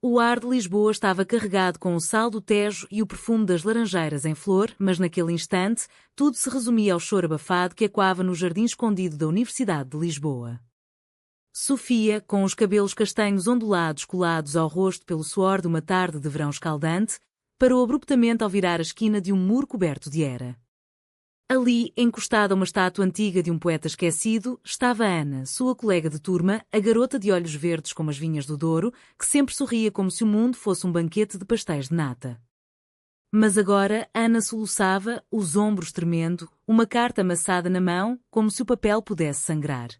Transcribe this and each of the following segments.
O ar de Lisboa estava carregado com o sal do Tejo e o perfume das laranjeiras em flor, mas naquele instante, tudo se resumia ao choro abafado que ecoava no jardim escondido da Universidade de Lisboa. Sofia, com os cabelos castanhos ondulados colados ao rosto pelo suor de uma tarde de verão escaldante, parou abruptamente ao virar a esquina de um muro coberto de era. Ali, encostada a uma estátua antiga de um poeta esquecido, estava Ana, sua colega de turma, a garota de olhos verdes como as vinhas do Douro, que sempre sorria como se o mundo fosse um banquete de pastéis de nata. Mas agora Ana soluçava, os ombros tremendo, uma carta amassada na mão, como se o papel pudesse sangrar.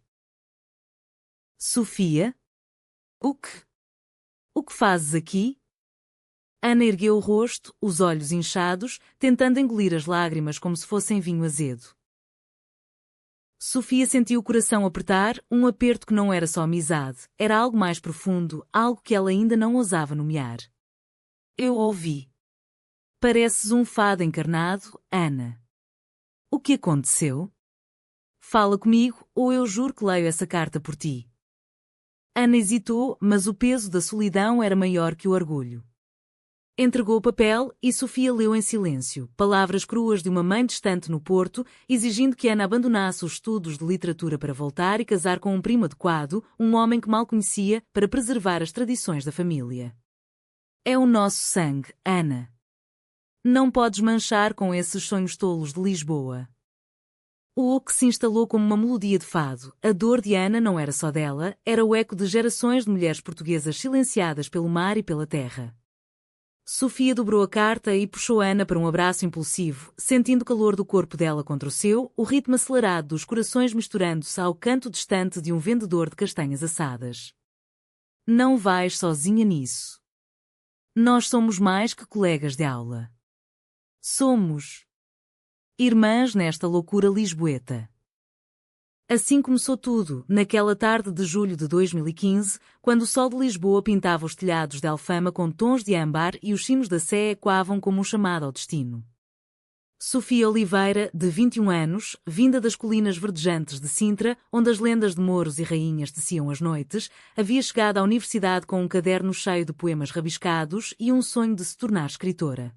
Sofia? O que? O que fazes aqui? Ana ergueu o rosto, os olhos inchados, tentando engolir as lágrimas como se fossem vinho azedo. Sofia sentiu o coração apertar, um aperto que não era só amizade, era algo mais profundo, algo que ela ainda não ousava nomear. Eu ouvi. Pareces um fado encarnado, Ana. O que aconteceu? Fala comigo, ou eu juro que leio essa carta por ti. Ana hesitou, mas o peso da solidão era maior que o orgulho. Entregou o papel e Sofia leu em silêncio, palavras cruas de uma mãe distante no Porto, exigindo que Ana abandonasse os estudos de literatura para voltar e casar com um primo adequado, um homem que mal conhecia, para preservar as tradições da família. É o nosso sangue, Ana. Não podes manchar com esses sonhos tolos de Lisboa. O que se instalou como uma melodia de fado, a dor de Ana não era só dela, era o eco de gerações de mulheres portuguesas silenciadas pelo mar e pela terra. Sofia dobrou a carta e puxou Ana para um abraço impulsivo, sentindo o calor do corpo dela contra o seu, o ritmo acelerado dos corações misturando-se ao canto distante de um vendedor de castanhas assadas. Não vais sozinha nisso. Nós somos mais que colegas de aula. Somos irmãs nesta loucura lisboeta. Assim começou tudo, naquela tarde de julho de 2015, quando o sol de Lisboa pintava os telhados de Alfama com tons de âmbar e os sinos da Sé ecoavam como um chamado ao destino. Sofia Oliveira, de 21 anos, vinda das colinas verdejantes de Sintra, onde as lendas de mouros e rainhas teciam as noites, havia chegado à universidade com um caderno cheio de poemas rabiscados e um sonho de se tornar escritora.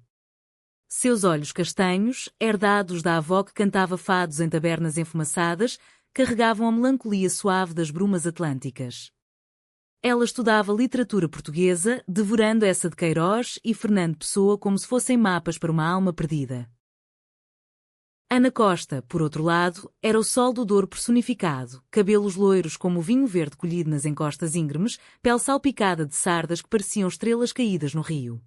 Seus olhos castanhos, herdados da avó que cantava fados em tabernas enfumaçadas, carregavam a melancolia suave das brumas atlânticas. Ela estudava literatura portuguesa, devorando essa de Queiroz e Fernando Pessoa como se fossem mapas para uma alma perdida. Ana Costa, por outro lado, era o sol do Douro personificado, cabelos loiros como o vinho verde colhido nas encostas íngremes, pele salpicada de sardas que pareciam estrelas caídas no rio.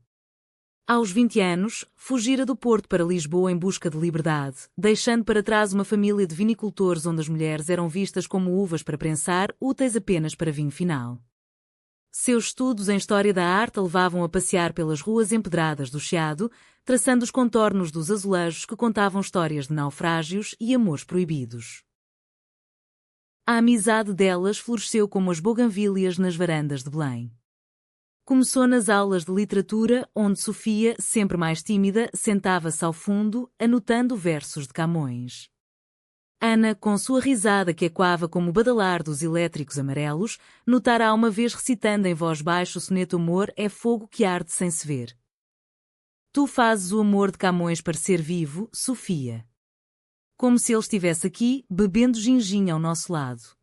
Aos 20 anos, fugira do Porto para Lisboa em busca de liberdade, deixando para trás uma família de vinicultores onde as mulheres eram vistas como uvas para prensar, úteis apenas para vinho final. Seus estudos em História da Arte a levavam a passear pelas ruas empedradas do Chiado, traçando os contornos dos azulejos que contavam histórias de naufrágios e amores proibidos. A amizade delas floresceu como as buganvílias nas varandas de Belém. Começou nas aulas de literatura, onde Sofia, sempre mais tímida, sentava-se ao fundo, anotando versos de Camões. Ana, com sua risada que ecoava como o badalar dos elétricos amarelos, notara uma vez recitando em voz baixa o soneto Amor é fogo que arde sem se ver. Tu fazes o amor de Camões parecer vivo, Sofia. Como se ele estivesse aqui, bebendo ginginha ao nosso lado.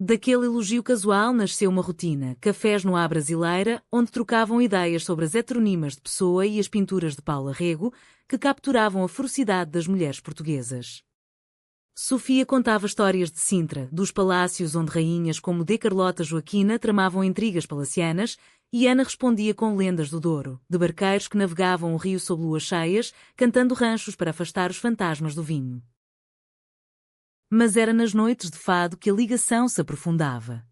Daquele elogio casual nasceu uma rotina, cafés no à brasileira, onde trocavam ideias sobre as heteronimas de Pessoa e as pinturas de Paula Rego, que capturavam a ferocidade das mulheres portuguesas. Sofia contava histórias de Sintra, dos palácios onde rainhas como de Carlota Joaquina tramavam intrigas palacianas, e Ana respondia com lendas do Douro, de barqueiros que navegavam o rio sob luas cheias, cantando ranchos para afastar os fantasmas do vinho. Mas era nas noites de fado que a ligação se aprofundava.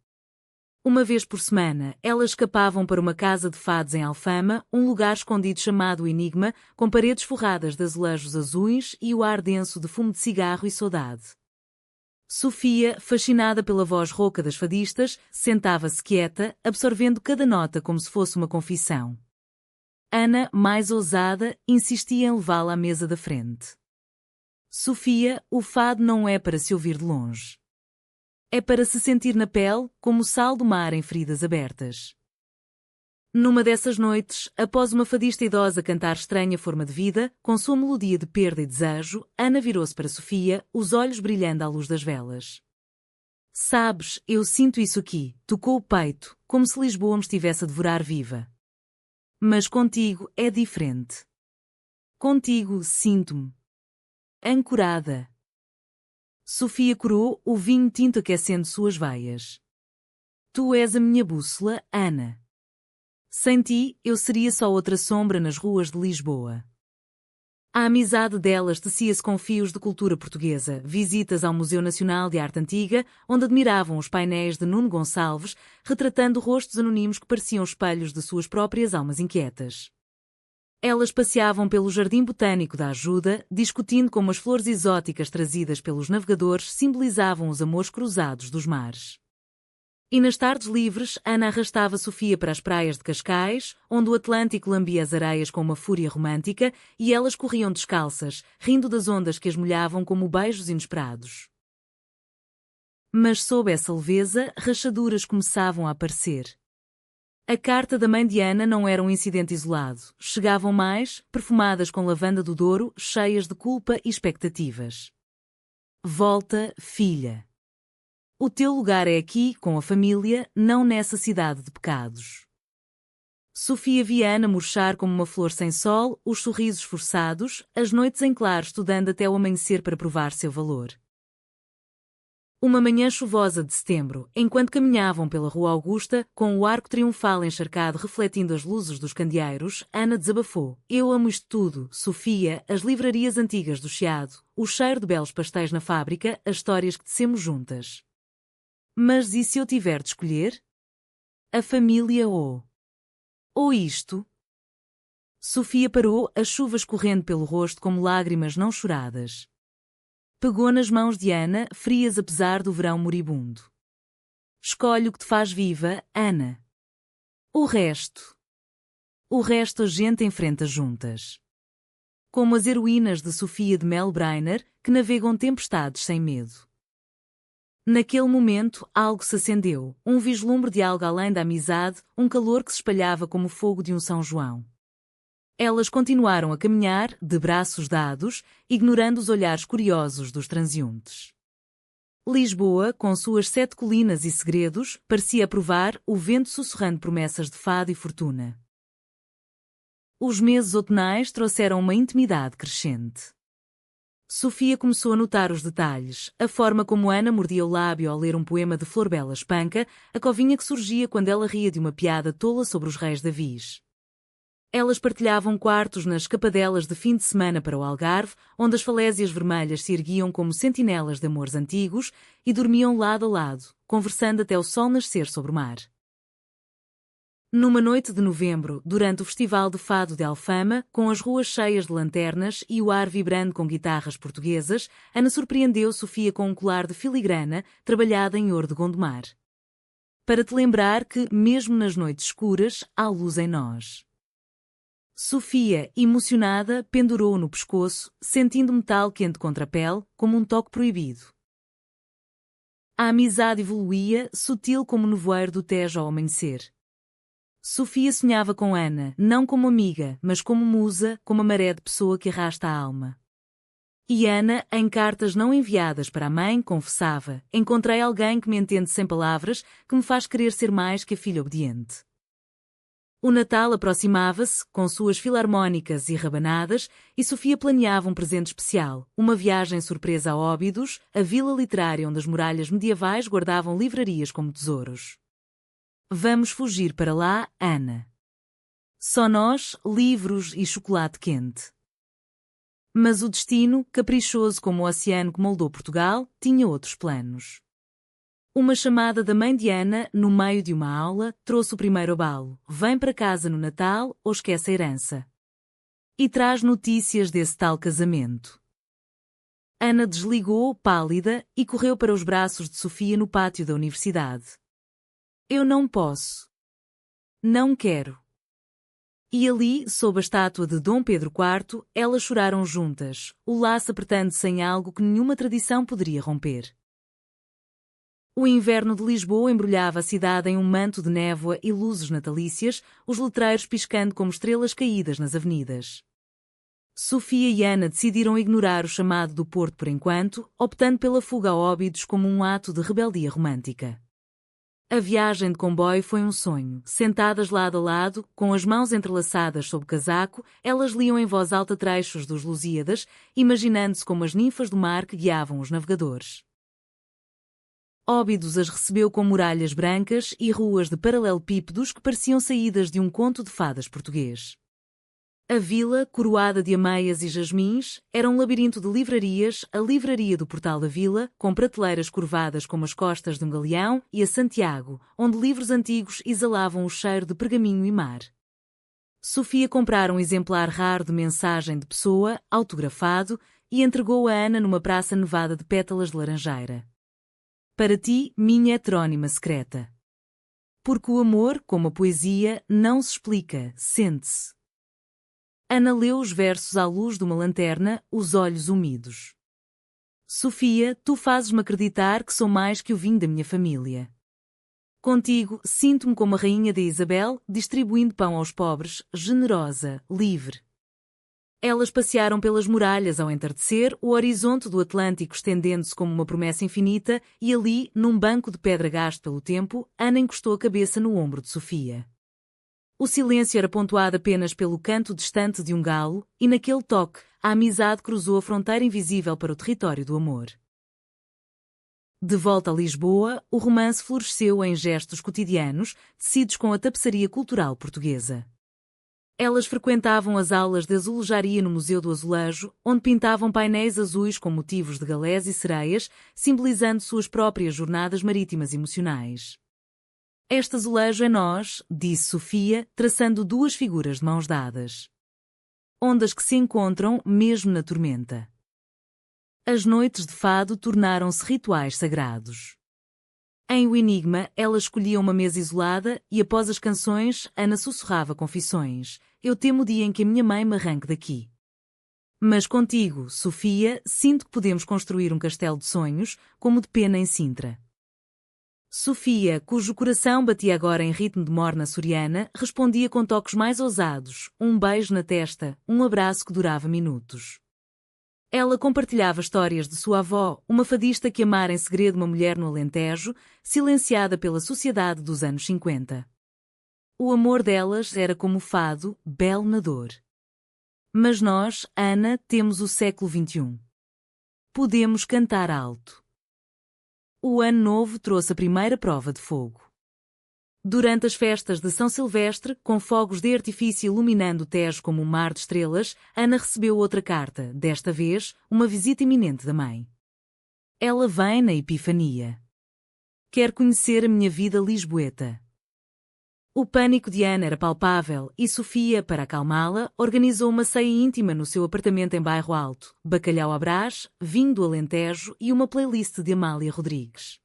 Uma vez por semana, elas escapavam para uma casa de fados em Alfama, um lugar escondido chamado Enigma, com paredes forradas de azulejos azuis e o ar denso de fumo de cigarro e saudade. Sofia, fascinada pela voz rouca das fadistas, sentava-se quieta, absorvendo cada nota como se fosse uma confissão. Ana, mais ousada, insistia em levá-la à mesa da frente. Sofia, o fado não é para se ouvir de longe. É para se sentir na pele, como o sal do mar em feridas abertas. Numa dessas noites, após uma fadista idosa cantar estranha forma de vida, com sua melodia de perda e desejo, Ana virou-se para Sofia, os olhos brilhando à luz das velas. Sabes, eu sinto isso aqui, tocou o peito, como se Lisboa me estivesse a devorar viva. Mas contigo é diferente. Contigo sinto-me ancorada. Sofia corou, o vinho tinto aquecendo suas veias. Tu és a minha bússola, Ana. Sem ti, eu seria só outra sombra nas ruas de Lisboa. A amizade delas tecia-se com fios de cultura portuguesa, visitas ao Museu Nacional de Arte Antiga, onde admiravam os painéis de Nuno Gonçalves, retratando rostos anónimos que pareciam espelhos de suas próprias almas inquietas. Elas passeavam pelo Jardim Botânico da Ajuda, discutindo como as flores exóticas trazidas pelos navegadores simbolizavam os amores cruzados dos mares. E nas tardes livres, Ana arrastava Sofia para as praias de Cascais, onde o Atlântico lambia as areias com uma fúria romântica, e elas corriam descalças, rindo das ondas que as molhavam como beijos inesperados. Mas sob essa leveza, rachaduras começavam a aparecer. A carta da mãe de Ana não era um incidente isolado. Chegavam mais, perfumadas com lavanda do Douro, cheias de culpa e expectativas. Volta, filha. O teu lugar é aqui, com a família, não nessa cidade de pecados. Sofia via Ana murchar como uma flor sem sol, os sorrisos forçados, as noites em claro estudando até o amanhecer para provar seu valor. Uma manhã chuvosa de setembro, enquanto caminhavam pela Rua Augusta, com o arco triunfal encharcado refletindo as luzes dos candeeiros, Ana desabafou. Eu amo isto tudo, Sofia, as livrarias antigas do Chiado, o cheiro de belos pastéis na fábrica, as histórias que tecemos juntas. Mas e se eu tiver de escolher? A família ou isto? Sofia parou, a chuva escorrendo pelo rosto como lágrimas não choradas. Pegou nas mãos de Ana, frias apesar do verão moribundo. Escolhe o que te faz viva, Ana. O resto a gente enfrenta juntas. Como as heroínas de Sofia de Mel Brainer, que navegam tempestades sem medo. Naquele momento, algo se acendeu, um vislumbre de algo além da amizade, um calor que se espalhava como o fogo de um São João. Elas continuaram a caminhar, de braços dados, ignorando os olhares curiosos dos transeuntes. Lisboa, com suas 7 colinas e segredos, parecia aprovar, o vento sussurrando promessas de fado e fortuna. Os meses outonais trouxeram uma intimidade crescente. Sofia começou a notar os detalhes, a forma como Ana mordia o lábio ao ler um poema de Florbela Espanca, a covinha que surgia quando ela ria de uma piada tola sobre os reis da Viz. Elas partilhavam quartos nas escapadelas de fim de semana para o Algarve, onde as falésias vermelhas se erguiam como sentinelas de amores antigos, e dormiam lado a lado, conversando até o sol nascer sobre o mar. Numa noite de novembro, durante o Festival de Fado de Alfama, com as ruas cheias de lanternas e o ar vibrando com guitarras portuguesas, Ana surpreendeu Sofia com um colar de filigrana, trabalhado em ouro de Gondomar. Para te lembrar que, mesmo nas noites escuras, há luz em nós. Sofia, emocionada, pendurou-o no pescoço, sentindo metal quente contra a pele, como um toque proibido. A amizade evoluía, sutil como o nevoeiro do Tejo ao amanhecer. Sofia sonhava com Ana, não como amiga, mas como musa, como a maré de pessoa que arrasta a alma. E Ana, em cartas não enviadas para a mãe, confessava: encontrei alguém que me entende sem palavras, que me faz querer ser mais que a filha obediente. O Natal aproximava-se, com suas filarmónicas e rabanadas, e Sofia planeava um presente especial, uma viagem surpresa a Óbidos, a vila literária onde as muralhas medievais guardavam livrarias como tesouros. Vamos fugir para lá, Ana. Só nós, livros e chocolate quente. Mas o destino, caprichoso como o oceano que moldou Portugal, tinha outros planos. Uma chamada da mãe de Ana, no meio de uma aula, trouxe o primeiro abalo. Vem para casa no Natal ou esquece a herança. E traz notícias desse tal casamento. Ana desligou, pálida, e correu para os braços de Sofia no pátio da universidade. Eu não posso. Não quero. E ali, sob a estátua de Dom Pedro IV, elas choraram juntas, o laço apertando-se em algo que nenhuma tradição poderia romper. O inverno de Lisboa embrulhava a cidade em um manto de névoa e luzes natalícias, os letreiros piscando como estrelas caídas nas avenidas. Sofia e Ana decidiram ignorar o chamado do Porto por enquanto, optando pela fuga a Óbidos como um ato de rebeldia romântica. A viagem de comboio foi um sonho. Sentadas lado a lado, com as mãos entrelaçadas sob o casaco, elas liam em voz alta trechos dos Lusíadas, imaginando-se como as ninfas do mar que guiavam os navegadores. Óbidos as recebeu com muralhas brancas e ruas de paralelepípedos que pareciam saídas de um conto de fadas português. A vila, coroada de ameias e jasmins, era um labirinto de livrarias, a livraria do Portal da Vila, com prateleiras curvadas como as costas de um galeão, e a Santiago, onde livros antigos exalavam o cheiro de pergaminho e mar. Sofia comprara um exemplar raro de mensagem de Pessoa, autografado, e entregou a Ana numa praça nevada de pétalas de laranjeira. Para ti, minha heterónima secreta. Porque o amor, como a poesia, não se explica, sente-se. Ana leu os versos à luz de uma lanterna, os olhos úmidos. Sofia, tu fazes-me acreditar que sou mais que o vinho da minha família. Contigo, sinto-me como a rainha de Isabel, distribuindo pão aos pobres, generosa, livre. Elas passearam pelas muralhas ao entardecer, o horizonte do Atlântico estendendo-se como uma promessa infinita, e ali, num banco de pedra gasto pelo tempo, Ana encostou a cabeça no ombro de Sofia. O silêncio era pontuado apenas pelo canto distante de um galo, e naquele toque, a amizade cruzou a fronteira invisível para o território do amor. De volta a Lisboa, o romance floresceu em gestos cotidianos, tecidos com a tapeçaria cultural portuguesa. Elas frequentavam as aulas de azulejaria no Museu do Azulejo, onde pintavam painéis azuis com motivos de galés e sereias, simbolizando suas próprias jornadas marítimas emocionais. Este azulejo é nós, disse Sofia, traçando duas figuras de mãos dadas. Ondas que se encontram mesmo na tormenta. As noites de fado tornaram-se rituais sagrados. Em O Enigma, ela escolhia uma mesa isolada e, após as canções, Ana sussurrava confissões. Eu temo o dia em que a minha mãe me arranque daqui. Mas contigo, Sofia, sinto que podemos construir um castelo de sonhos, como de Pena em Sintra. Sofia, cujo coração batia agora em ritmo de morna açoriana, respondia com toques mais ousados, um beijo na testa, um abraço que durava minutos. Ela compartilhava histórias de sua avó, uma fadista que amara em segredo uma mulher no Alentejo, silenciada pela sociedade dos anos 50. O amor delas era como o fado, belo na dor. Mas nós, Ana, temos o século XXI. Podemos cantar alto. O ano novo trouxe a primeira prova de fogo. Durante as festas de São Silvestre, com fogos de artifício iluminando o Tejo como um mar de estrelas, Ana recebeu outra carta, desta vez, uma visita iminente da mãe. Ela vem na Epifania. Quer conhecer a minha vida lisboeta. O pânico de Ana era palpável e Sofia, para acalmá-la, organizou uma ceia íntima no seu apartamento em Bairro Alto, bacalhau à Brás, vinho do Alentejo e uma playlist de Amália Rodrigues.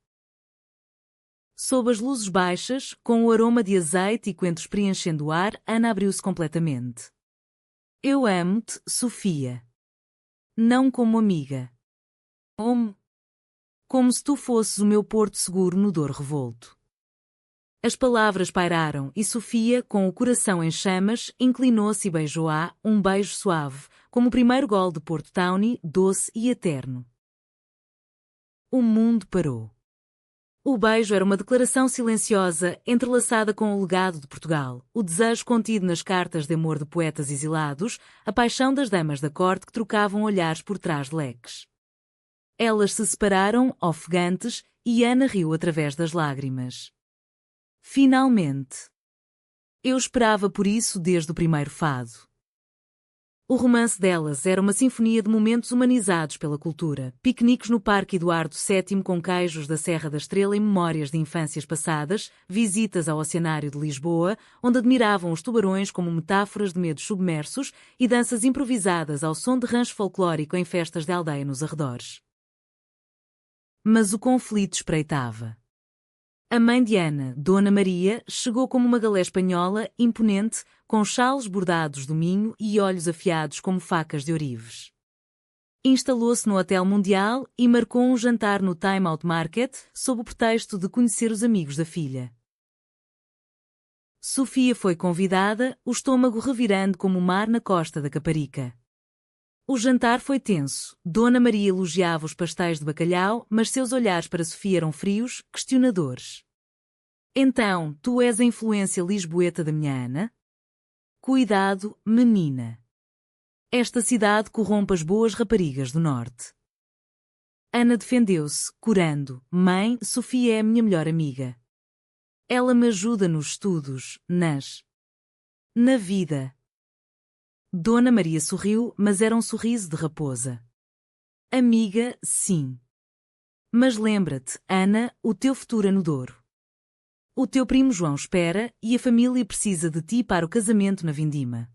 Sob as luzes baixas, com o aroma de azeite e coentros preenchendo o ar, Ana abriu-se completamente. Eu amo-te, Sofia. Não como amiga. Como se tu fosses o meu porto seguro no Douro revolto. As palavras pairaram e Sofia, com o coração em chamas, inclinou-se e beijou-a, um beijo suave, como o primeiro gol de Porto Townie, doce e eterno. O mundo parou. O beijo era uma declaração silenciosa, entrelaçada com o legado de Portugal, o desejo contido nas cartas de amor de poetas exilados, a paixão das damas da corte que trocavam olhares por trás de leques. Elas se separaram, ofegantes, e Ana riu através das lágrimas. Finalmente. Eu esperava por isso desde o primeiro fado. O romance delas era uma sinfonia de momentos humanizados pela cultura, piqueniques no Parque Eduardo VII com queijos da Serra da Estrela e memórias de infâncias passadas, visitas ao Oceanário de Lisboa, onde admiravam os tubarões como metáforas de medos submersos e danças improvisadas ao som de rancho folclórico em festas de aldeia nos arredores. Mas o conflito espreitava. A mãe de Ana, Dona Maria, chegou como uma galé espanhola, imponente, com xales bordados do Minho e olhos afiados como facas de ourives. Instalou-se no Hotel Mundial e marcou um jantar no Time Out Market sob o pretexto de conhecer os amigos da filha. Sofia foi convidada, o estômago revirando como o mar na costa da Caparica. O jantar foi tenso. Dona Maria elogiava os pastéis de bacalhau, mas seus olhares para Sofia eram frios, questionadores. Então, tu és a influência lisboeta da minha Ana? Cuidado, menina. Esta cidade corrompe as boas raparigas do norte. Ana defendeu-se, corando: Mãe, Sofia é a minha melhor amiga. Ela me ajuda nos estudos, na vida. Dona Maria sorriu, mas era um sorriso de raposa. Amiga, sim. Mas lembra-te, Ana, o teu futuro é no Douro. O teu primo João espera e a família precisa de ti para o casamento na vindima.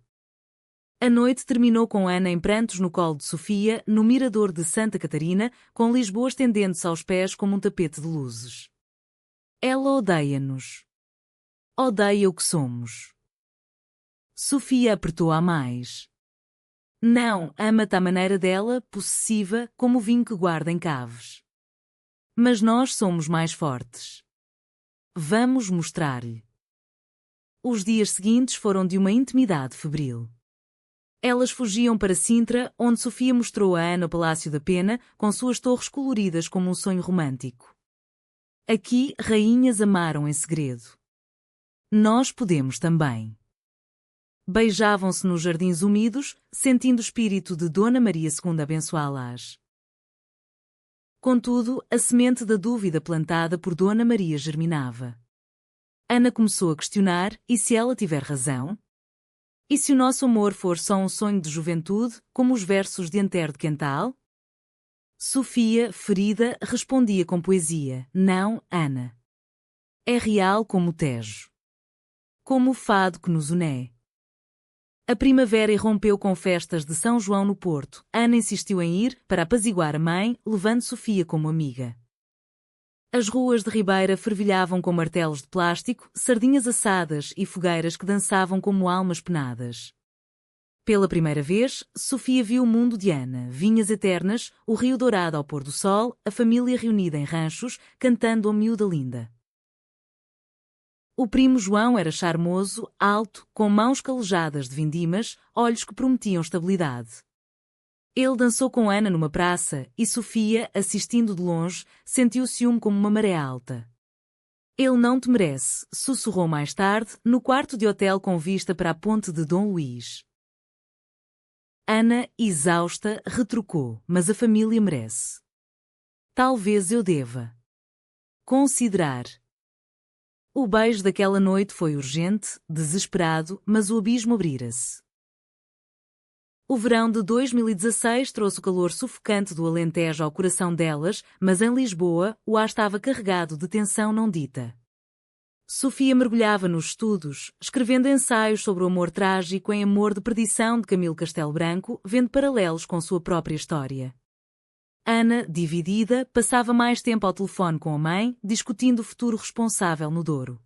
A noite terminou com Ana em prantos no colo de Sofia, no mirador de Santa Catarina, com Lisboa estendendo-se aos pés como um tapete de luzes. Ela odeia-nos. Odeia o que somos. Sofia apertou-a mais. Não, ama-te à maneira dela, possessiva, como o vinho que guarda em caves. Mas nós somos mais fortes. Vamos mostrar-lhe. Os dias seguintes foram de uma intimidade febril. Elas fugiam para Sintra, onde Sofia mostrou a Ana o Palácio da Pena, com suas torres coloridas como um sonho romântico. Aqui, rainhas amaram em segredo. Nós podemos também. Beijavam-se nos jardins úmidos, sentindo o espírito de Dona Maria II abençoá-las. Contudo, a semente da dúvida plantada por Dona Maria germinava. Ana começou a questionar: e se ela tiver razão? E se o nosso amor for só um sonho de juventude, como os versos de Antero de Quental? Sofia, ferida, respondia com poesia: Não, Ana. É real como o Tejo. Como o fado que nos une. A primavera irrompeu com festas de São João no Porto. Ana insistiu em ir, para apaziguar a mãe, levando Sofia como amiga. As ruas de Ribeira fervilhavam com martelos de plástico, sardinhas assadas e fogueiras que dançavam como almas penadas. Pela primeira vez, Sofia viu o mundo de Ana, vinhas eternas, o rio dourado ao pôr do sol, a família reunida em ranchos, cantando a miúda linda. O primo João era charmoso, alto, com mãos calejadas de vindimas, olhos que prometiam estabilidade. Ele dançou com Ana numa praça e Sofia, assistindo de longe, sentiu o ciúme como uma maré alta. Ele não te merece, sussurrou mais tarde, no quarto de hotel com vista para a ponte de Dom Luís. Ana, exausta, retrucou: mas a família merece. Talvez eu deva considerar. O beijo daquela noite foi urgente, desesperado, mas o abismo abrira-se. O verão de 2016 trouxe o calor sufocante do Alentejo ao coração delas, mas em Lisboa, o ar estava carregado de tensão não dita. Sofia mergulhava nos estudos, escrevendo ensaios sobre o amor trágico em Amor de Perdição de Camilo Castelo Branco, vendo paralelos com sua própria história. Ana, dividida, passava mais tempo ao telefone com a mãe, discutindo o futuro responsável no Douro.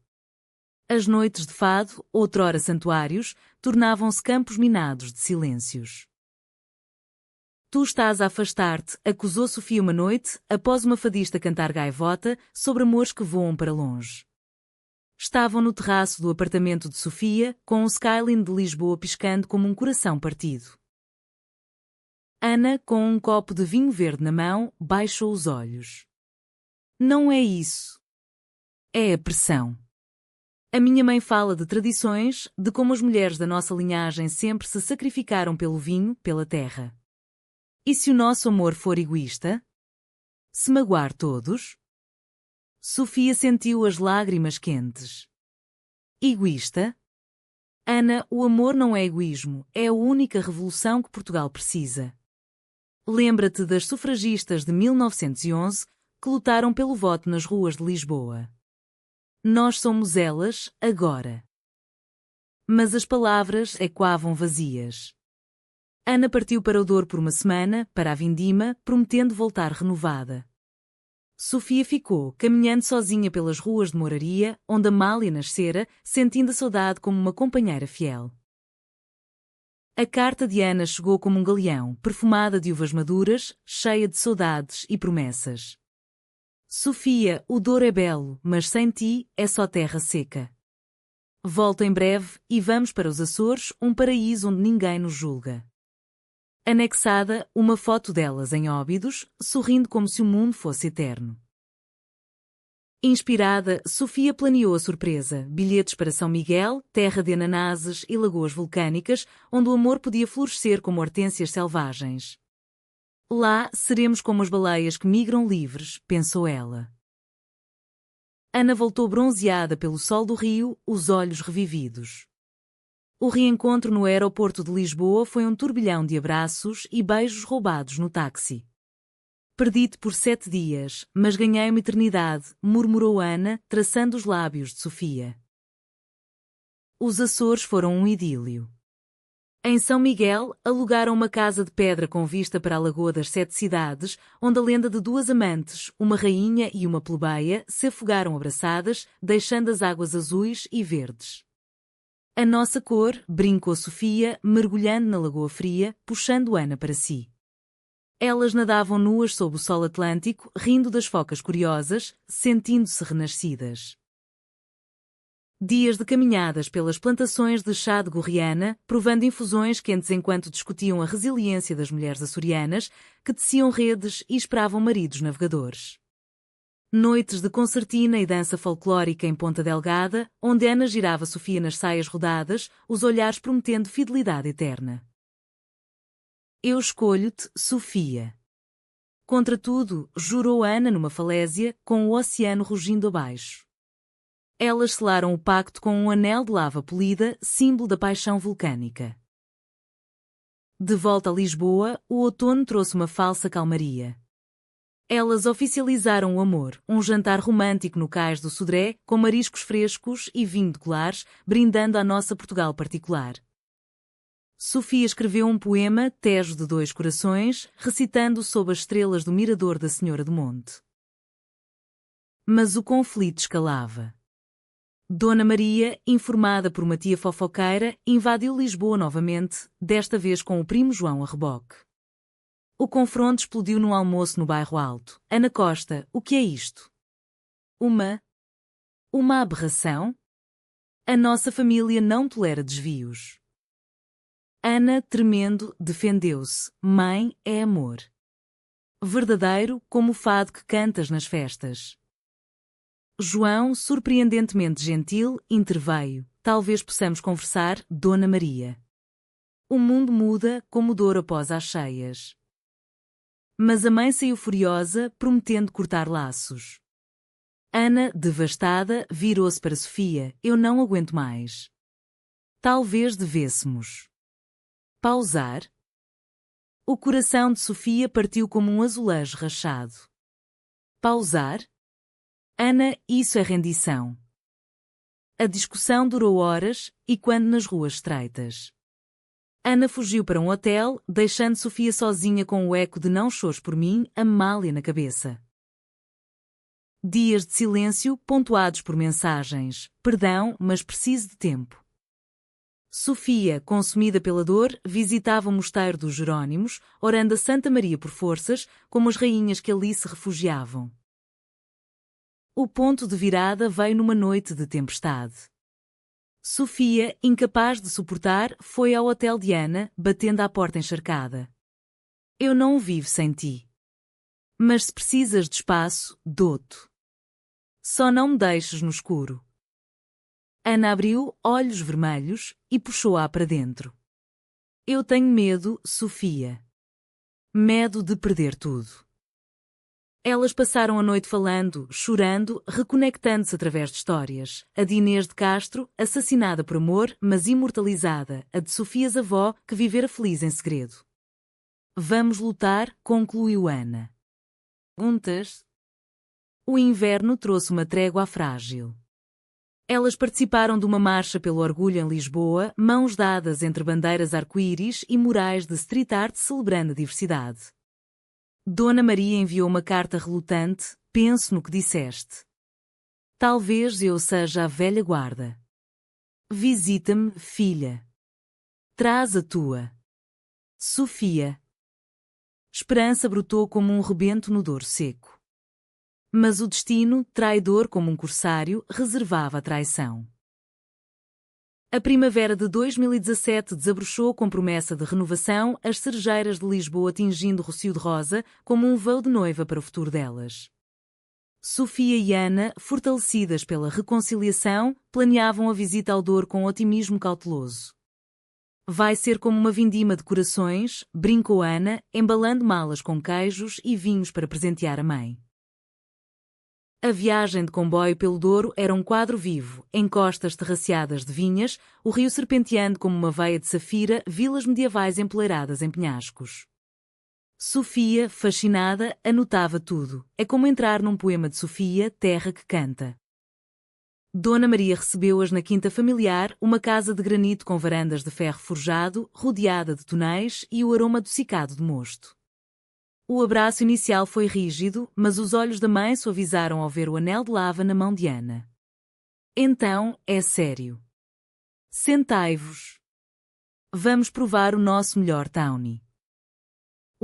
As noites de fado, outrora santuários, tornavam-se campos minados de silêncios. Tu estás a afastar-te, acusou Sofia uma noite, após uma fadista cantar gaivota, sobre amores que voam para longe. Estavam no terraço do apartamento de Sofia, com o skyline de Lisboa piscando como um coração partido. Ana, com um copo de vinho verde na mão, baixou os olhos. Não é isso. É a pressão. A minha mãe fala de tradições, de como as mulheres da nossa linhagem sempre se sacrificaram pelo vinho, pela terra. E se o nosso amor for egoísta? Se magoar todos? Sofia sentiu as lágrimas quentes. Egoísta? Ana, o amor não é egoísmo, é a única revolução que Portugal precisa. Lembra-te das sufragistas de 1911 que lutaram pelo voto nas ruas de Lisboa. Nós somos elas, agora. Mas as palavras ecoavam vazias. Ana partiu para o Douro por uma semana, para a vindima, prometendo voltar renovada. Sofia ficou, caminhando sozinha pelas ruas de Moraria, onde Amália nascera, sentindo a saudade como uma companheira fiel. A carta de Ana chegou como um galeão, perfumada de uvas maduras, cheia de saudades e promessas. Sofia, o Douro é belo, mas sem ti é só terra seca. Volto em breve e vamos para os Açores, um paraíso onde ninguém nos julga. Anexada, uma foto delas em Óbidos, sorrindo como se o mundo fosse eterno. Inspirada, Sofia planeou a surpresa, bilhetes para São Miguel, terra de ananases e lagoas vulcânicas, onde o amor podia florescer como hortênsias selvagens. Lá seremos como as baleias que migram livres, pensou ela. Ana voltou bronzeada pelo sol do Rio, os olhos revividos. O reencontro no aeroporto de Lisboa foi um turbilhão de abraços e beijos roubados no táxi. Perdi-te por 7 dias, mas ganhei uma eternidade, murmurou Ana, traçando os lábios de Sofia. Os Açores foram um idílio. Em São Miguel, alugaram uma casa de pedra com vista para a Lagoa das Sete Cidades, onde a lenda de duas amantes, uma rainha e uma plebeia, se afogaram abraçadas, deixando as águas azuis e verdes. A nossa cor, brincou Sofia, mergulhando na Lagoa Fria, puxando Ana para si. Elas nadavam nuas sob o sol atlântico, rindo das focas curiosas, sentindo-se renascidas. Dias de caminhadas pelas plantações de chá de Gorriana, provando infusões quentes enquanto discutiam a resiliência das mulheres açorianas, que teciam redes e esperavam maridos navegadores. Noites de concertina e dança folclórica em Ponta Delgada, onde Ana girava Sofia nas saias rodadas, os olhares prometendo fidelidade eterna. Eu escolho-te, Sofia. Contra tudo, jurou Ana numa falésia, com o oceano rugindo abaixo. Elas selaram o pacto com um anel de lava polida, símbolo da paixão vulcânica. De volta a Lisboa, o outono trouxe uma falsa calmaria. Elas oficializaram o amor, um jantar romântico no cais do Sodré, com mariscos frescos e vinho de colares, brindando a nossa Portugal particular. Sofia escreveu um poema, Tejo de Dois Corações, recitando sob as estrelas do mirador da Senhora do Monte. Mas o conflito escalava. Dona Maria, informada por uma tia fofoqueira, invadiu Lisboa novamente, desta vez com o primo João a reboque. O confronto explodiu num almoço no Bairro Alto. Ana Costa, o que é isto? Uma aberração? A nossa família não tolera desvios. Ana, tremendo, defendeu-se. Mãe é amor. Verdadeiro como o fado que cantas nas festas. João, surpreendentemente gentil, interveio. Talvez possamos conversar, Dona Maria. O mundo muda como Douro após as cheias. Mas a mãe saiu furiosa, prometendo cortar laços. Ana, devastada, virou-se para Sofia. Eu não aguento mais. Talvez devêssemos pausar. O coração de Sofia partiu como um azulejo rachado. Pausar? Ana, isso é rendição. A discussão durou horas, e quando nas ruas estreitas. Ana fugiu para um hotel, deixando Sofia sozinha com o eco de não chores por mim, Amália na cabeça. Dias de silêncio, pontuados por mensagens. Perdão, mas preciso de tempo. Sofia, consumida pela dor, visitava o mosteiro dos Jerónimos, orando a Santa Maria por forças, como as rainhas que ali se refugiavam. O ponto de virada veio numa noite de tempestade. Sofia, incapaz de suportar, foi ao hotel de Ana, batendo à porta encharcada. Eu não vivo sem ti. Mas se precisas de espaço, dou-te. Só não me deixes no escuro. Ana abriu, olhos vermelhos, e puxou-a para dentro. Eu tenho medo, Sofia. Medo de perder tudo. Elas passaram a noite falando, chorando, reconectando-se através de histórias. A de Inês de Castro, assassinada por amor, mas imortalizada. A de Sofias avó, que vivera feliz em segredo. Vamos lutar, concluiu Ana. Juntas. O inverno trouxe uma trégua frágil. Elas participaram de uma marcha pelo orgulho em Lisboa, mãos dadas entre bandeiras arco-íris e murais de street art celebrando a diversidade. Dona Maria enviou uma carta relutante. Penso no que disseste. Talvez eu seja a velha guarda. Visita-me, filha. Traz a tua. Sofia. Esperança brotou como um rebento no Douro seco. Mas o destino, traidor como um corsário, reservava a traição. A primavera de 2017 desabrochou com promessa de renovação, as cerejeiras de Lisboa tingindo Rocio de rosa como um véu de noiva para o futuro delas. Sofia e Ana, fortalecidas pela reconciliação, planeavam a visita ao Douro com otimismo cauteloso. Vai ser como uma vindima de corações, brincou Ana, embalando malas com queijos e vinhos para presentear a mãe. A viagem de comboio pelo Douro era um quadro vivo, em costas terraceadas de vinhas, o rio serpenteando como uma veia de safira, vilas medievais empoleiradas em penhascos. Sofia, fascinada, anotava tudo. É como entrar num poema de Sofia, terra que canta. Dona Maria recebeu-as na quinta familiar, uma casa de granito com varandas de ferro forjado, rodeada de tonéis e o aroma adocicado de mosto. O abraço inicial foi rígido, mas os olhos da mãe suavizaram ao ver o anel de lava na mão de Ana. Então, é sério. Sentai-vos. Vamos provar o nosso melhor Tawny.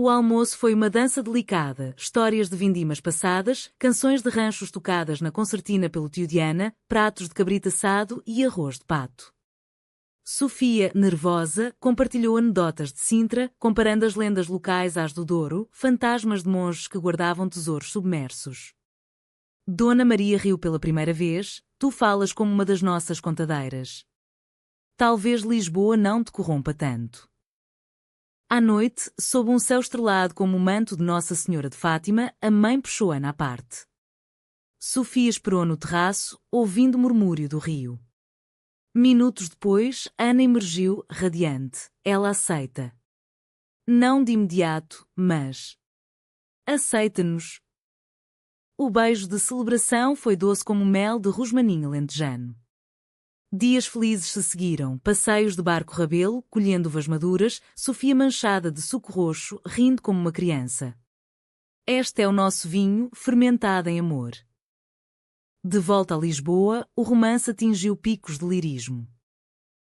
O almoço foi uma dança delicada, histórias de vindimas passadas, canções de ranchos tocadas na concertina pelo tio de Ana, pratos de cabrito assado e arroz de pato. Sofia, nervosa, compartilhou anedotas de Sintra, comparando as lendas locais às do Douro, fantasmas de monges que guardavam tesouros submersos. Dona Maria riu pela primeira vez, tu falas como uma das nossas contadeiras. Talvez Lisboa não te corrompa tanto. À noite, sob um céu estrelado como o manto de Nossa Senhora de Fátima, a mãe puxou Ana à parte. Sofia esperou no terraço, ouvindo o murmúrio do rio. Minutos depois, Ana emergiu, radiante. Ela aceita. Não de imediato, mas... aceita-nos. O beijo de celebração foi doce como mel de rosmaninho lentejano. Dias felizes se seguiram, passeios de barco rabelo, colhendo uvas maduras, Sofia manchada de suco roxo, rindo como uma criança. Este é o nosso vinho, fermentado em amor. De volta a Lisboa, o romance atingiu picos de lirismo.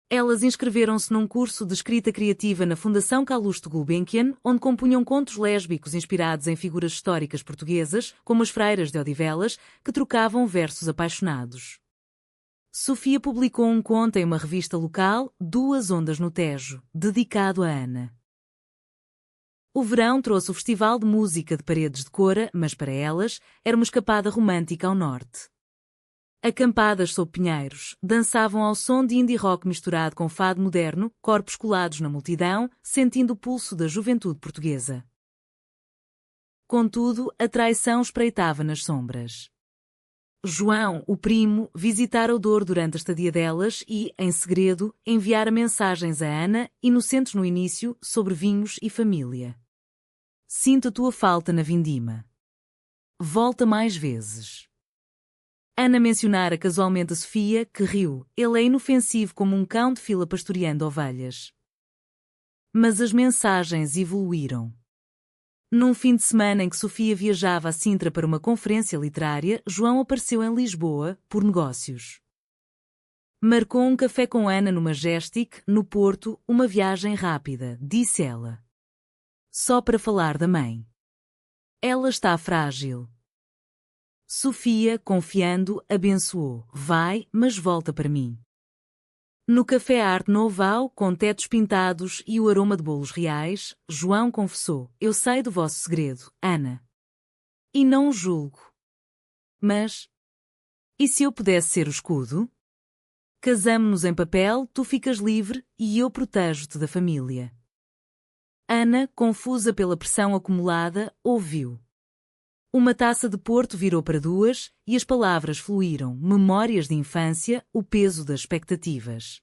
Elas inscreveram-se num curso de escrita criativa na Fundação Calouste Gulbenkian, onde compunham contos lésbicos inspirados em figuras históricas portuguesas, como as freiras de Odivelas, que trocavam versos apaixonados. Sofia publicou um conto em uma revista local, Duas Ondas no Tejo, dedicado a Ana. O verão trouxe o Festival de Música de Paredes de Cora, mas para elas, era uma escapada romântica ao norte. Acampadas sob pinheiros, dançavam ao som de indie rock misturado com fado moderno, corpos colados na multidão, sentindo o pulso da juventude portuguesa. Contudo, a traição espreitava nas sombras. João, o primo, visitara o Douro durante a estadia delas e, em segredo, enviara mensagens a Ana, inocentes no início, sobre vinhos e família. Sinto a tua falta na vindima. Volta mais vezes. Ana mencionara casualmente a Sofia, que riu. Ele é inofensivo como um cão de fila pastoreando ovelhas. Mas as mensagens evoluíram. Num fim de semana em que Sofia viajava a Sintra para uma conferência literária, João apareceu em Lisboa, por negócios. Marcou um café com Ana no Majestic, no Porto, uma viagem rápida, disse ela. Só para falar da mãe. Ela está frágil. Sofia, confiando, abençoou. Vai, mas volta para mim. No café Art Nouveau, com tetos pintados e o aroma de bolos reais, João confessou: eu sei do vosso segredo, Ana. E não o julgo. Mas... e se eu pudesse ser o escudo? Casamo-nos em papel, tu ficas livre e eu protejo-te da família. Ana, confusa pela pressão acumulada, ouviu. Uma taça de Porto virou para duas, e as palavras fluíram, memórias de infância, o peso das expectativas.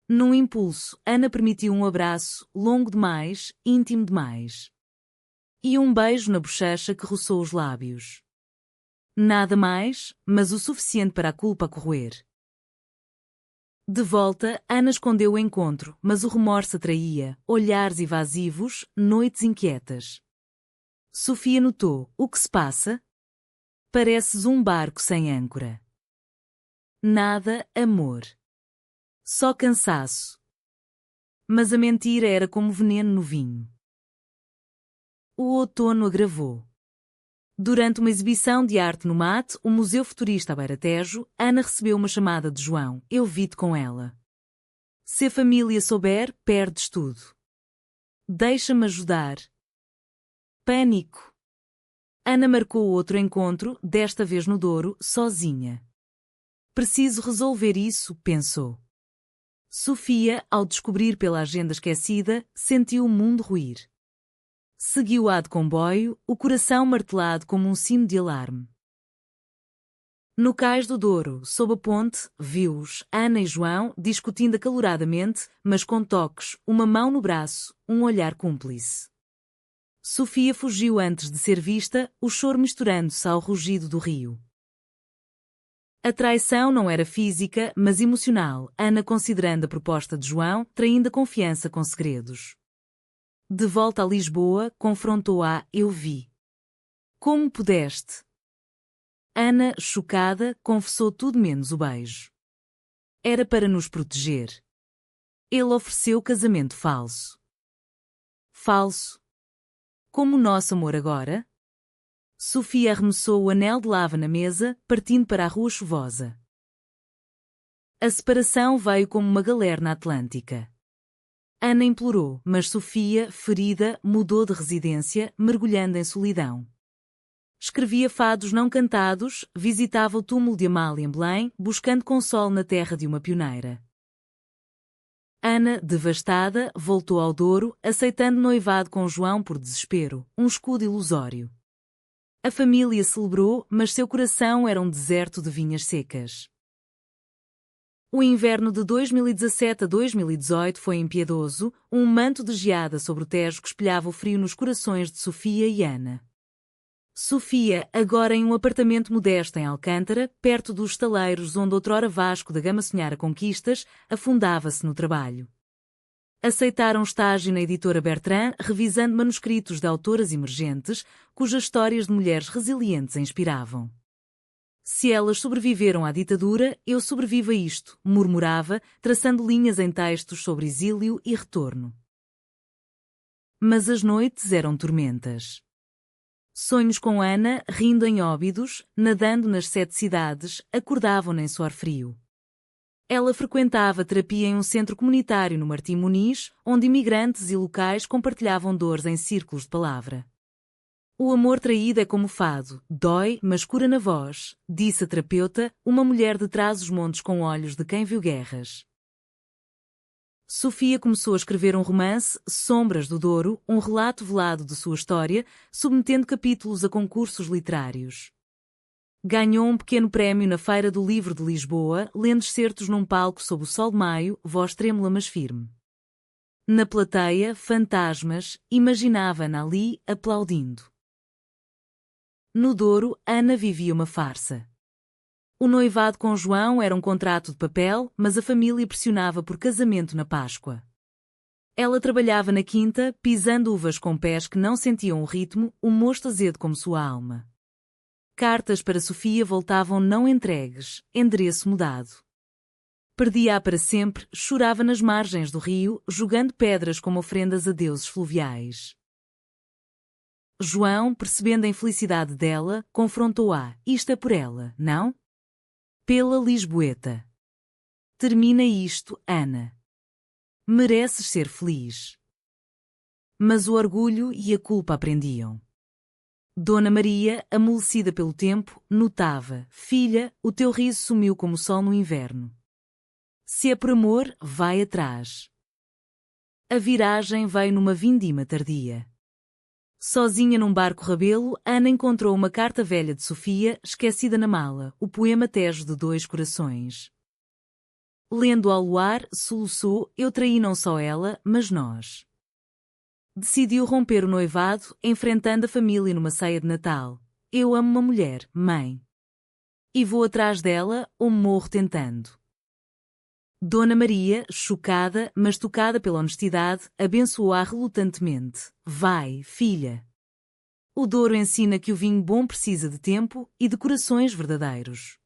Num impulso, Ana permitiu um abraço, longo demais, íntimo demais. E um beijo na bochecha que roçou os lábios. Nada mais, mas o suficiente para a culpa corroer. De volta, Ana escondeu o encontro, mas o remorso atraía, olhares evasivos, noites inquietas. Sofia notou: o que se passa? Pareces um barco sem âncora. Nada, amor. Só cansaço. Mas a mentira era como veneno no vinho. O outono agravou. Durante uma exibição de arte no MAT, o Museu Futurista à Beira-Tejo, Ana recebeu uma chamada de João. Eu vi-te com ela. Se a família souber, perdes tudo. Deixa-me ajudar. Pânico. Ana marcou outro encontro, desta vez no Douro, sozinha. Preciso resolver isso, pensou. Sofia, ao descobrir pela agenda esquecida, sentiu o mundo ruir. Seguiu-a de comboio, o coração martelado como um sino de alarme. No cais do Douro, sob a ponte, viu-os, Ana e João, discutindo acaloradamente, mas com toques, uma mão no braço, um olhar cúmplice. Sofia fugiu antes de ser vista, o choro misturando-se ao rugido do rio. A traição não era física, mas emocional, Ana considerando a proposta de João, traindo a confiança com segredos. De volta a Lisboa, confrontou-a. Eu vi. Como pudeste? Ana, chocada, confessou tudo menos o beijo. Era para nos proteger. Ele ofereceu casamento falso. Falso? Como o nosso amor agora? Sofia arremessou o anel de lava na mesa, partindo para a rua chuvosa. A separação veio como uma galerna atlântica. Ana implorou, mas Sofia, ferida, mudou de residência, mergulhando em solidão. Escrevia fados não cantados, visitava o túmulo de Amália em Belém, buscando consolo na terra de uma pioneira. Ana, devastada, voltou ao Douro, aceitando noivado com João por desespero, um escudo ilusório. A família celebrou, mas seu coração era um deserto de vinhas secas. O inverno de 2017 a 2018 foi impiedoso, um manto de geada sobre o Tejo que espelhava o frio nos corações de Sofia e Ana. Sofia, agora em um apartamento modesto em Alcântara, perto dos estaleiros onde outrora Vasco da Gama sonhara conquistas, afundava-se no trabalho. Aceitaram estágio na editora Bertrand, revisando manuscritos de autoras emergentes, cujas histórias de mulheres resilientes a inspiravam. Se elas sobreviveram à ditadura, eu sobrevivo a isto, murmurava, traçando linhas em textos sobre exílio e retorno. Mas as noites eram tormentas. Sonhos com Ana, rindo em Óbidos, nadando nas 7 cidades, acordavam-na em suor frio. Ela frequentava terapia em um centro comunitário no Martim Muniz, onde imigrantes e locais compartilhavam dores em círculos de palavra. O amor traído é como fado, dói, mas cura na voz, disse a terapeuta, uma mulher de trás-os-montes com olhos de quem viu guerras. Sofia começou a escrever um romance, Sombras do Douro, um relato velado de sua história, submetendo capítulos a concursos literários. Ganhou um pequeno prémio na Feira do Livro de Lisboa, lendo excertos num palco sob o sol de maio, voz trêmula mas firme. Na plateia, fantasmas, imaginava-na ali, aplaudindo. No Douro, Ana vivia uma farsa. O noivado com João era um contrato de papel, mas a família pressionava por casamento na Páscoa. Ela trabalhava na quinta, pisando uvas com pés que não sentiam o ritmo, um mosto azedo como sua alma. Cartas para Sofia voltavam não entregues, endereço mudado. Perdia-a para sempre, chorava nas margens do rio, jogando pedras como ofrendas a deuses fluviais. João, percebendo a infelicidade dela, confrontou-a. Isto é por ela, não? Pela Lisboeta. Termina isto, Ana. Mereces ser feliz. Mas o orgulho e a culpa aprendiam. Dona Maria, amolecida pelo tempo, notava: filha, o teu riso sumiu como o sol no inverno. Se é por amor, vai atrás. A viragem veio numa vindima tardia. Sozinha num barco rabelo, Ana encontrou uma carta velha de Sofia, esquecida na mala, o poema Tejo de 2 corações. Lendo ao luar, soluçou: eu traí não só ela, mas nós. Decidiu romper o noivado, enfrentando a família numa ceia de Natal. Eu amo uma mulher, mãe. E vou atrás dela, ou morro tentando. Dona Maria, chocada, mas tocada pela honestidade, abençoou-a relutantemente. Vai, filha. O Douro ensina que o vinho bom precisa de tempo e de corações verdadeiros.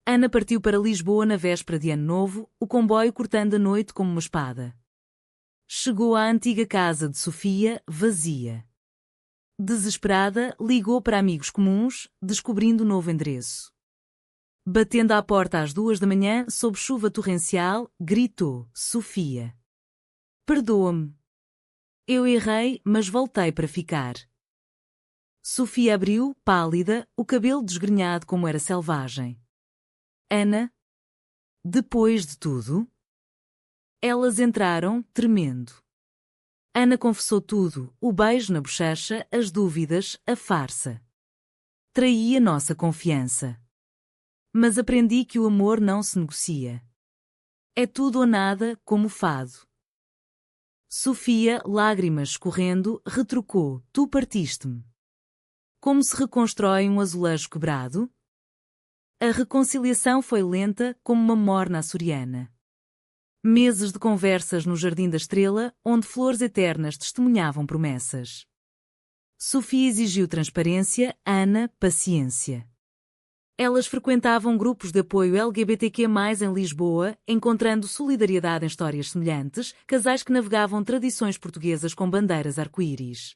Ana partiu para Lisboa na véspera de Ano Novo, o comboio cortando a noite como uma espada. Chegou à antiga casa de Sofia, vazia. Desesperada, ligou para amigos comuns, descobrindo novo endereço. Batendo à porta às 2 da manhã, sob chuva torrencial, gritou: Sofia. Perdoa-me. Eu errei, mas voltei para ficar. Sofia abriu, pálida, o cabelo desgrenhado como era selvagem. Ana? Depois de tudo? Elas entraram, tremendo. Ana confessou tudo, o beijo na bochecha, as dúvidas, a farsa. Traí a nossa confiança. Mas aprendi que o amor não se negocia. É tudo ou nada, como o fado. Sofia, lágrimas escorrendo, retrucou: Tu partiste-me. Como se reconstrói um azulejo quebrado? A reconciliação foi lenta como uma morna açoriana. Meses de conversas no Jardim da Estrela, onde flores eternas testemunhavam promessas. Sofia exigiu transparência, Ana, paciência. Elas frequentavam grupos de apoio LGBTQ+, em Lisboa, encontrando solidariedade em histórias semelhantes, casais que navegavam tradições portuguesas com bandeiras arco-íris.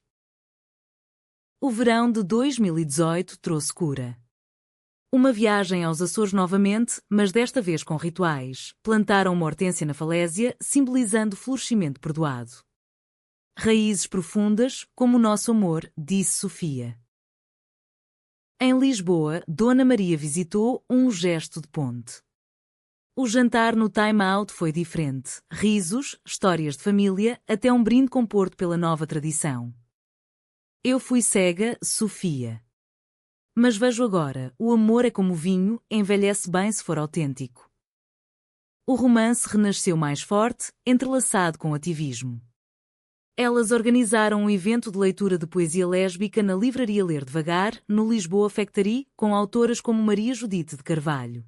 O verão de 2018 trouxe cura. Uma viagem aos Açores novamente, mas desta vez com rituais. Plantaram uma hortênsia na falésia, simbolizando florescimento perdoado. Raízes profundas, como o nosso amor, disse Sofia. Em Lisboa, Dona Maria visitou um gesto de ponte. O jantar no Time Out foi diferente. Risos, histórias de família, até um brinde com Porto pela nova tradição. Eu fui cega, Sofia. Mas vejo agora, o amor é como o vinho, envelhece bem se for autêntico. O romance renasceu mais forte, entrelaçado com ativismo. Elas organizaram um evento de leitura de poesia lésbica na livraria Ler Devagar, no Lisboa Factory, com autoras como Maria Judite de Carvalho.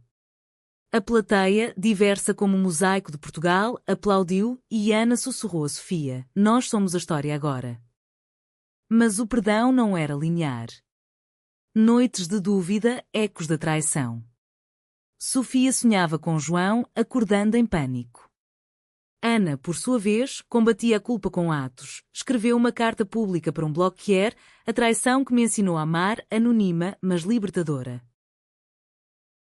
A plateia, diversa como o mosaico de Portugal, aplaudiu e Ana sussurrou a Sofia: Nós somos a história agora. Mas o perdão não era linear. Noites de dúvida, ecos da traição. Sofia sonhava com João, acordando em pânico. Ana, por sua vez, combatia a culpa com atos. Escreveu uma carta pública para um blog que era a traição que me ensinou a amar, anônima, mas libertadora.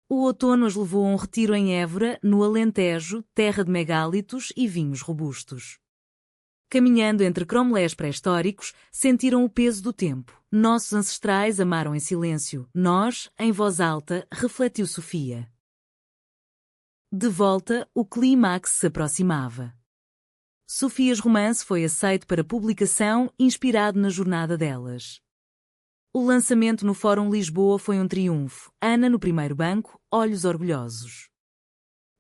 O outono as levou a um retiro em Évora, no Alentejo, terra de megálitos e vinhos robustos. Caminhando entre cromlés pré-históricos, sentiram o peso do tempo. Nossos ancestrais amaram em silêncio. Nós, em voz alta, refletiu Sofia. De volta, o clímax se aproximava. Sofias romance foi aceito para publicação, inspirado na jornada delas. O lançamento no Fórum Lisboa foi um triunfo. Ana no primeiro banco, olhos orgulhosos.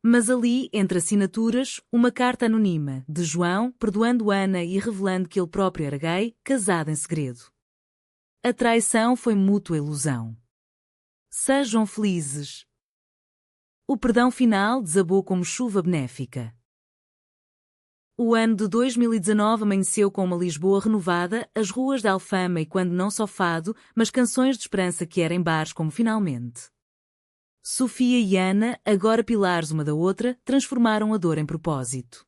Mas ali, entre assinaturas, uma carta anônima, de João, perdoando Ana e revelando que ele próprio era gay, casado em segredo. A traição foi mútua ilusão. Sejam felizes. O perdão final desabou como chuva benéfica. O ano de 2019 amanheceu com uma Lisboa renovada, as ruas de Alfama e quando não só fado, mas canções de esperança que eram em bares como Finalmente. Sofia e Ana, agora pilares uma da outra, transformaram a dor em propósito.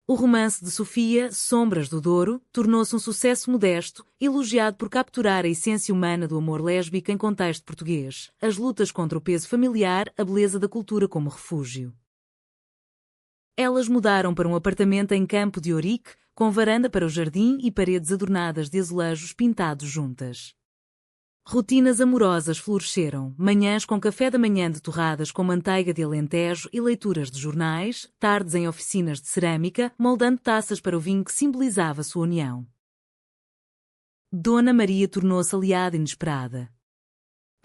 O romance de Sofia, Sombras do Douro, tornou-se um sucesso modesto, elogiado por capturar a essência humana do amor lésbico em contexto português, as lutas contra o peso familiar, a beleza da cultura como refúgio. Elas mudaram para um apartamento em Campo de Ourique, com varanda para o jardim e paredes adornadas de azulejos pintados juntas. Rotinas amorosas floresceram, manhãs com café da manhã de torradas com manteiga de alentejo e leituras de jornais, tardes em oficinas de cerâmica, moldando taças para o vinho que simbolizava sua união. Dona Maria tornou-se aliada inesperada.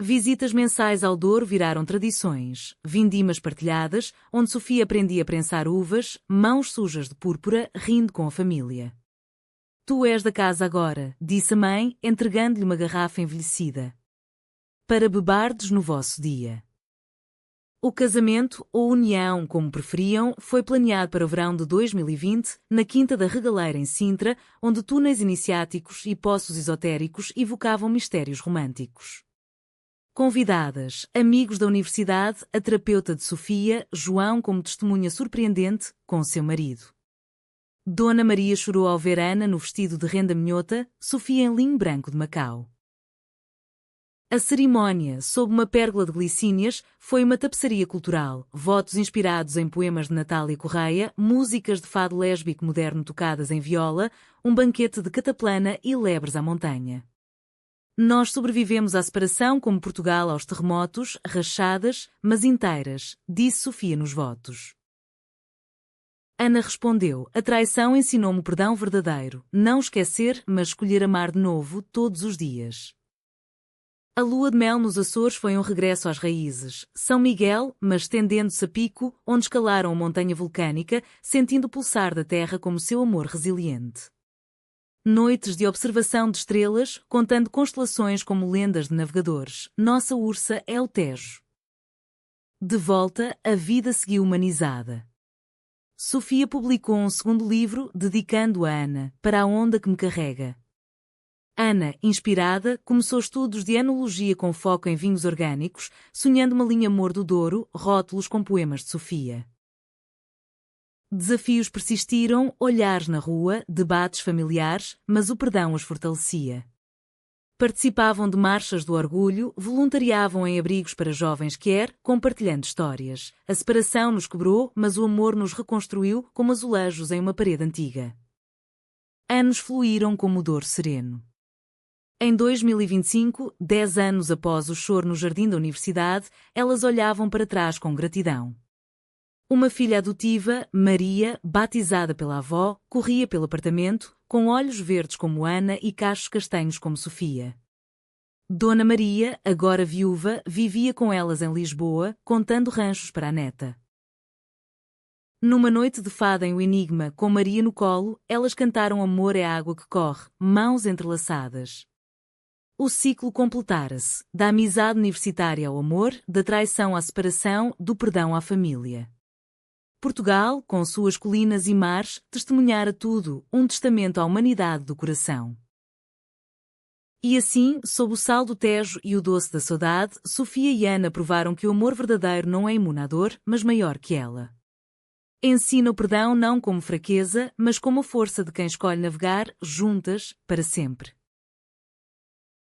Visitas mensais ao Douro viraram tradições, vindimas partilhadas, onde Sofia aprendia a prensar uvas, mãos sujas de púrpura, rindo com a família. Tu és da casa agora, disse a mãe, entregando-lhe uma garrafa envelhecida. Para bebardes no vosso dia. O casamento, ou união, como preferiam, foi planeado para o verão de 2020, na Quinta da Regaleira em Sintra, onde túneis iniciáticos e poços esotéricos evocavam mistérios românticos. Convidadas, amigos da universidade, a terapeuta de Sofia, João como testemunha surpreendente, com seu marido. Dona Maria chorou ao ver Ana no vestido de renda minhota, Sofia em linho branco de Macau. A cerimónia, sob uma pérgola de glicínias, foi uma tapeçaria cultural, votos inspirados em poemas de Natália Correia, músicas de fado lésbico moderno tocadas em viola, um banquete de cataplana e lebres à montanha. Nós sobrevivemos à separação como Portugal aos terremotos, rachadas, mas inteiras, disse Sofia nos votos. Ana respondeu, a traição ensinou-me o perdão verdadeiro, não esquecer, mas escolher amar de novo, todos os dias. A lua de mel nos Açores foi um regresso às raízes. São Miguel, mas estendendo-se a pico, onde escalaram a montanha vulcânica, sentindo o pulsar da terra como seu amor resiliente. Noites de observação de estrelas, contando constelações como lendas de navegadores. Nossa ursa é o Tejo. De volta, a vida seguiu humanizada. Sofia publicou um segundo livro, dedicando a Ana, para a onda que me carrega. Ana, inspirada, começou estudos de enologia com foco em vinhos orgânicos, sonhando uma linha Amor do Douro, rótulos com poemas de Sofia. Desafios persistiram, olhares na rua, debates familiares, mas o perdão os fortalecia. Participavam de marchas do orgulho, voluntariavam em abrigos para jovens compartilhando histórias. A separação nos quebrou, mas o amor nos reconstruiu como azulejos em uma parede antiga. Anos fluíram como o Douro sereno. Em 2025, 10 anos após o choro no jardim da universidade, elas olhavam para trás com gratidão. Uma filha adotiva, Maria, batizada pela avó, corria pelo apartamento, com olhos verdes como Ana e cachos castanhos como Sofia. Dona Maria, agora viúva, vivia com elas em Lisboa, contando ranchos para a neta. Numa noite de fada em O Enigma, com Maria no colo, elas cantaram Amor é a água que corre, mãos entrelaçadas. O ciclo completara-se, da amizade universitária ao amor, da traição à separação, do perdão à família. Portugal, com suas colinas e mares, testemunhara tudo, um testamento à humanidade do coração. E assim, sob o sal do Tejo e o doce da saudade, Sofia e Ana provaram que o amor verdadeiro não é imune à dor, mas maior que ela. Ensina o perdão não como fraqueza, mas como a força de quem escolhe navegar, juntas, para sempre.